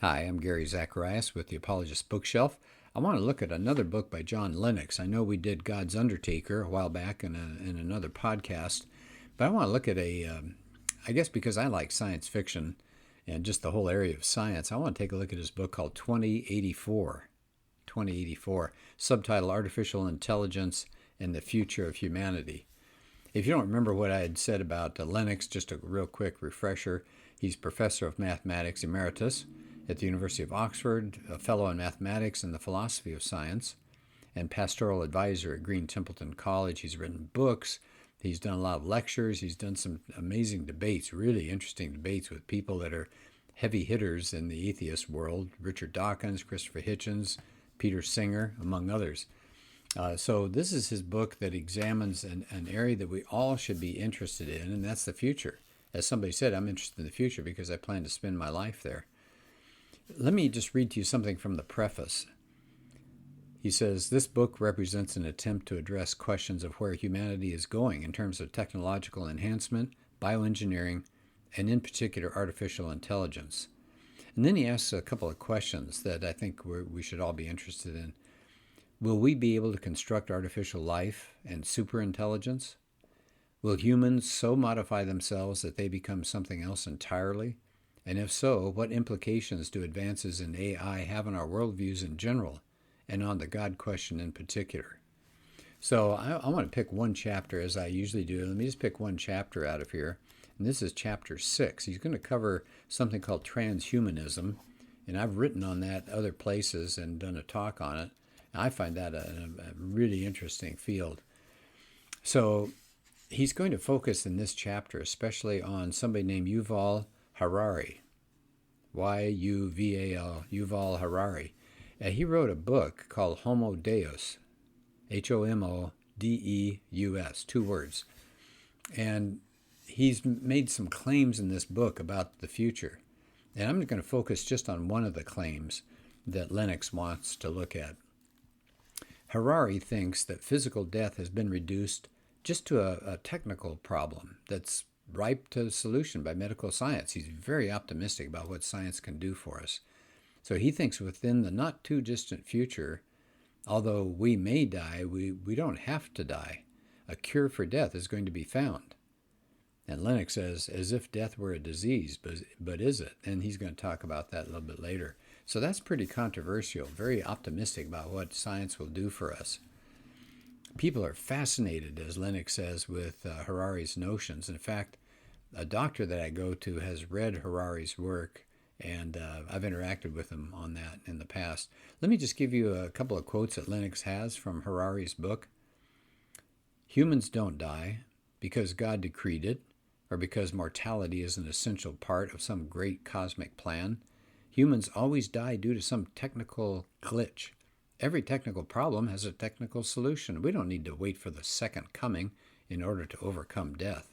Hi, I'm Gary Zacharias with the Apologist Bookshelf. I want to look at another book by John Lennox. I know we did God's Undertaker a while back in another podcast, but I want to look at I guess because I like science fiction and just the whole area of science, I want to take a look at his book called 2084, subtitle Artificial Intelligence and the Future of Humanity. If you don't remember what I had said about Lennox, just a real quick refresher. He's professor of mathematics emeritus at the University of Oxford, a fellow in mathematics and the philosophy of science, and pastoral advisor at Green Templeton College. He's written books. He's done a lot of lectures. He's done some amazing debates, really interesting debates with people that are heavy hitters in the atheist world, Richard Dawkins, Christopher Hitchens, Peter Singer, among others. So this is his book that examines an area that we all should be interested in, and that's the future. As somebody said, I'm interested in the future because I plan to spend my life there. Let me just read to you something from the preface. He says, this book represents an attempt to address questions of where humanity is going in terms of technological enhancement, bioengineering, and in particular artificial intelligence. And then he asks a couple of questions that I think we should all be interested in. Will we be able to construct artificial life and superintelligence? Will humans so modify themselves that they become something else entirely? And if so, what implications do advances in AI have on our worldviews in general and on the God question in particular? So I want to pick one chapter as I usually do. Let me just pick one chapter out of here. And this is chapter 6. He's going to cover something called transhumanism. And I've written on that other places and done a talk on it. And I find that a really interesting field. So he's going to focus in this chapter especially on somebody named Yuval Harari, Y-U-V-A-L, Yuval Harari. He wrote a book called Homo Deus, Homodeus, two words. And he's made some claims in this book about the future. And I'm going to focus just on one of the claims that Lennox wants to look at. Harari thinks that physical death has been reduced just to a technical problem that's ripe to solution by medical science. He's very optimistic about what science can do for us. So he thinks within the not too distant future, although we may die, we don't have to die. A cure for death is going to be found. And Lennox says, as if death were a disease, but is it? And he's going to talk about that a little bit later. So that's pretty controversial, very optimistic about what science will do for us. People are fascinated, as Lennox says, with Harari's notions. In fact, a doctor that I go to has read Harari's work, and I've interacted with him on that in the past. Let me just give you a couple of quotes that Lennox has from Harari's book. Humans don't die because God decreed it, or because mortality is an essential part of some great cosmic plan. Humans always die due to some technical glitch. Every technical problem has a technical solution. We don't need to wait for the second coming in order to overcome death.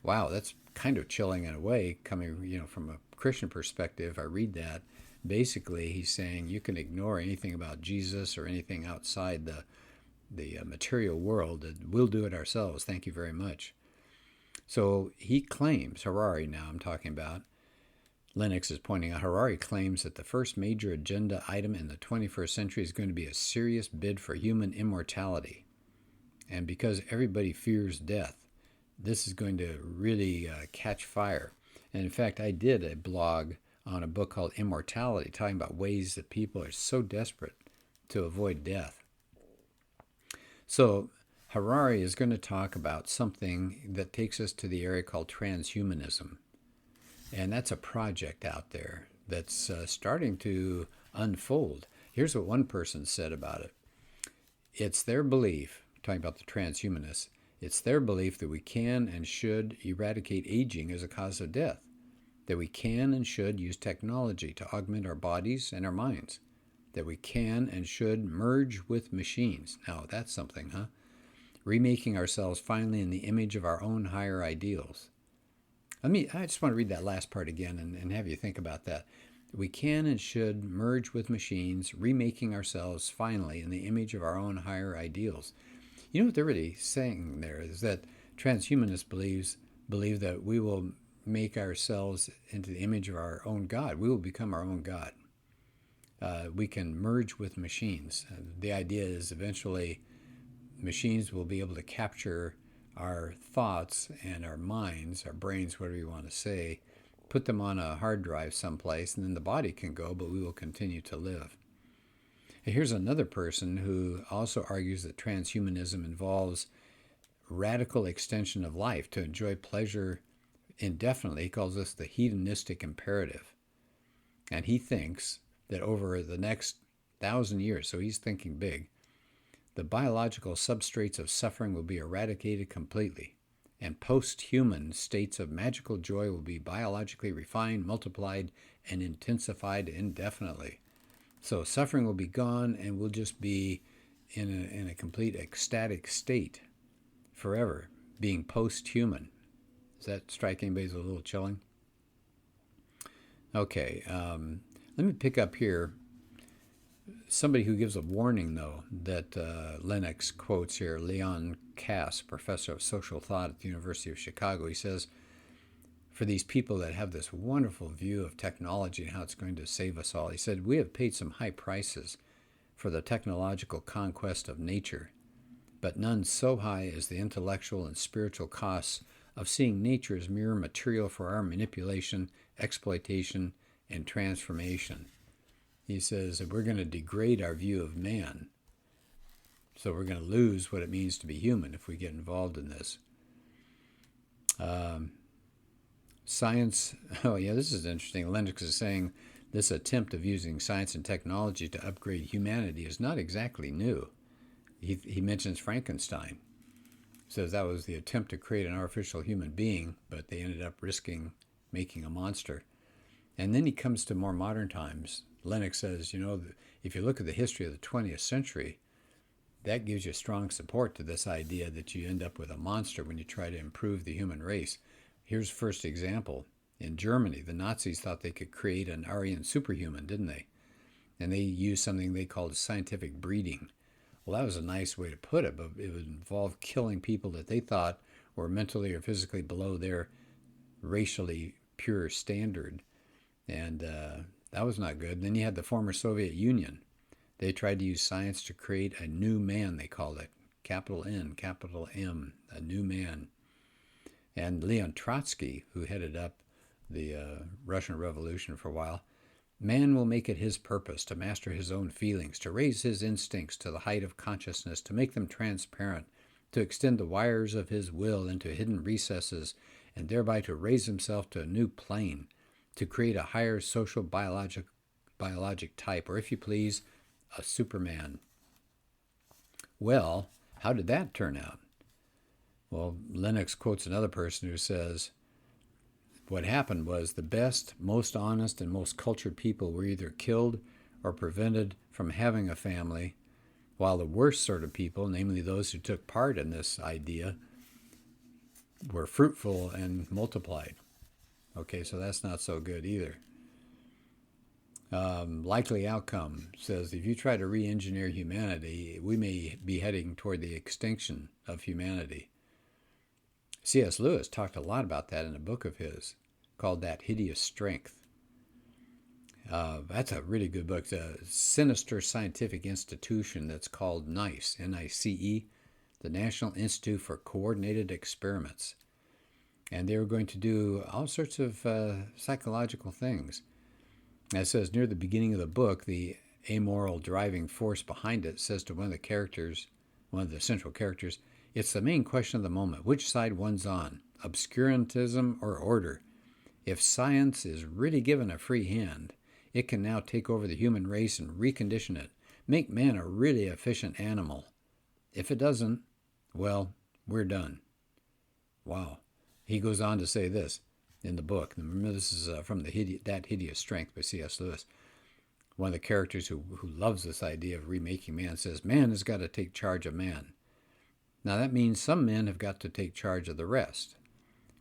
Wow, that's kind of chilling in a way, coming from a Christian perspective. I read that. Basically, he's saying you can ignore anything about Jesus or anything outside the material world. We'll do it ourselves. Thank you very much. So he claims, Harari now I'm talking about, Lennox is pointing out, Harari claims that the first major agenda item in the 21st century is going to be a serious bid for human immortality. And because everybody fears death, this is going to really catch fire. And in fact, I did a blog on a book called Immortality, talking about ways that people are so desperate to avoid death. So Harari is going to talk about something that takes us to the area called transhumanism. And that's a project out there that's starting to unfold. Here's what one person said about it. It's their belief, talking about the transhumanists, it's their belief that we can and should eradicate aging as a cause of death, that we can and should use technology to augment our bodies and our minds, that we can and should merge with machines. Now, that's something, huh? Remaking ourselves finally in the image of our own higher ideals. I just want to read that last part again and have you think about that. We can and should merge with machines, remaking ourselves finally in the image of our own higher ideals. You know what they're really saying there is that transhumanists believe that we will make ourselves into the image of our own God. We will become our own God. We can merge with machines. The idea is eventually machines will be able to capture our thoughts and our minds, our brains, whatever you want to say, put them on a hard drive someplace, and then the body can go, but we will continue to live. And here's another person who also argues that transhumanism involves radical extension of life to enjoy pleasure indefinitely. He calls this the hedonistic imperative. And he thinks that over the next 1,000 years, so he's thinking big, the biological substrates of suffering will be eradicated completely, and post-human states of magical joy will be biologically refined, multiplied, and intensified indefinitely. So suffering will be gone, and we'll just be in a complete ecstatic state forever, being post-human. Does that strike anybody as a little chilling? Okay, let me pick up here. Somebody who gives a warning, though, that Lennox quotes here, Leon Cass, professor of social thought at the University of Chicago. He says, for these people that have this wonderful view of technology and how it's going to save us all, he said, we have paid some high prices for the technological conquest of nature, but none so high as the intellectual and spiritual costs of seeing nature as mere material for our manipulation, exploitation, and transformation. He says that we're going to degrade our view of man. So we're going to lose what it means to be human if we get involved in this. Science, oh yeah, this is interesting. Lennox is saying this attempt of using science and technology to upgrade humanity is not exactly new. He mentions Frankenstein. Says that was the attempt to create an artificial human being, but they ended up risking making a monster. And then he comes to more modern times. Lennox says, if you look at the history of the 20th century, that gives you strong support to this idea that you end up with a monster when you try to improve the human race. Here's first example. In Germany, the Nazis thought they could create an Aryan superhuman, didn't they? And they used something they called scientific breeding. Well, that was a nice way to put it, but it would involve killing people that they thought were mentally or physically below their racially pure standard. And that was not good. Then you had the former Soviet Union. They tried to use science to create a new man, they called it. Capital N, capital M, a new man. And Leon Trotsky, who headed up the Russian Revolution for a while, man will make it his purpose to master his own feelings, to raise his instincts to the height of consciousness, to make them transparent, to extend the wires of his will into hidden recesses, and thereby to raise himself to a new plane, to create a higher social biologic type, or if you please, a Superman. Well, how did that turn out? Well, Lennox quotes another person who says, what happened was the best, most honest, and most cultured people were either killed or prevented from having a family, while the worst sort of people, namely those who took part in this idea, were fruitful and multiplied. Okay, so that's not so good either. Likely outcome says if you try to re-engineer humanity, we may be heading toward the extinction of humanity. C.S. Lewis talked a lot about that in a book of his called That Hideous Strength. That's a really good book. It's a sinister scientific institution that's called NICE, N-I-C-E, the National Institute for Coordinated Experiments. And they were going to do all sorts of psychological things. And it says near the beginning of the book, the amoral driving force behind it says to one of the central characters, it's the main question of the moment, which side one's on, obscurantism or order. If science is really given a free hand, it can now take over the human race and recondition it, make man a really efficient animal. If it doesn't, well, we're done. Wow. He goes on to say this in the book. Remember, this is from That Hideous Strength by C.S. Lewis. One of the characters who loves this idea of remaking man says, man has got to take charge of man. Now that means some men have got to take charge of the rest.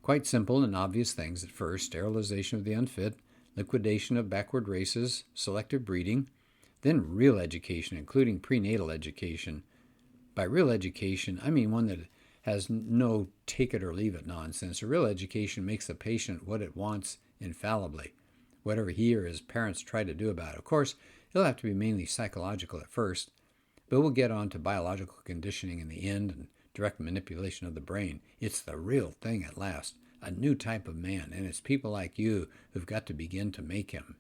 Quite simple and obvious things at first: sterilization of the unfit, liquidation of backward races, selective breeding, then real education, including prenatal education. By real education, I mean one that has no take it or leave it nonsense. A real education makes the patient what it wants infallibly, whatever he or his parents try to do about it. Of course, it'll have to be mainly psychological at first, but we'll get on to biological conditioning in the end and direct manipulation of the brain. It's the real thing at last, a new type of man, and it's people like you who've got to begin to make him.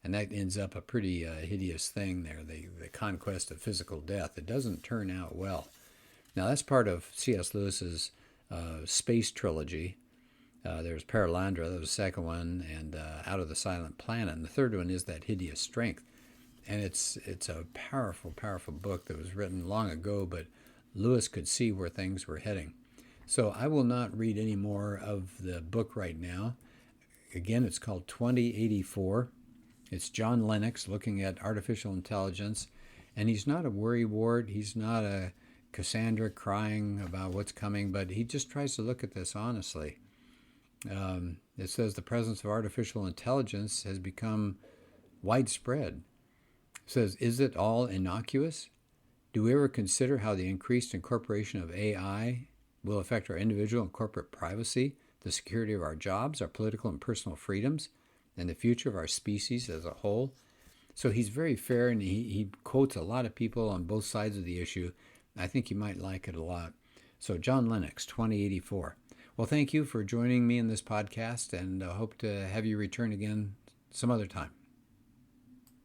And that ends up a pretty hideous thing there, the conquest of physical death. It doesn't turn out well. Now, that's part of C.S. Lewis's space trilogy. There's Paralandra, that was the second one, and Out of the Silent Planet. And the third one is That Hideous Strength. And it's a powerful, powerful book that was written long ago, but Lewis could see where things were heading. So I will not read any more of the book right now. Again, it's called 2084. It's John Lennox looking at artificial intelligence. And he's not a worrywart. He's not a Cassandra crying about what's coming, but he just tries to look at this honestly. It says the presence of artificial intelligence has become widespread. It says, is it all innocuous? Do we ever consider how the increased incorporation of AI will affect our individual and corporate privacy, the security of our jobs, our political and personal freedoms, and the future of our species as a whole? So he's very fair, and he quotes a lot of people on both sides of the issue. I think you might like it a lot. So John Lennox, 2084. Well, thank you for joining me in this podcast, and I hope to have you return again some other time.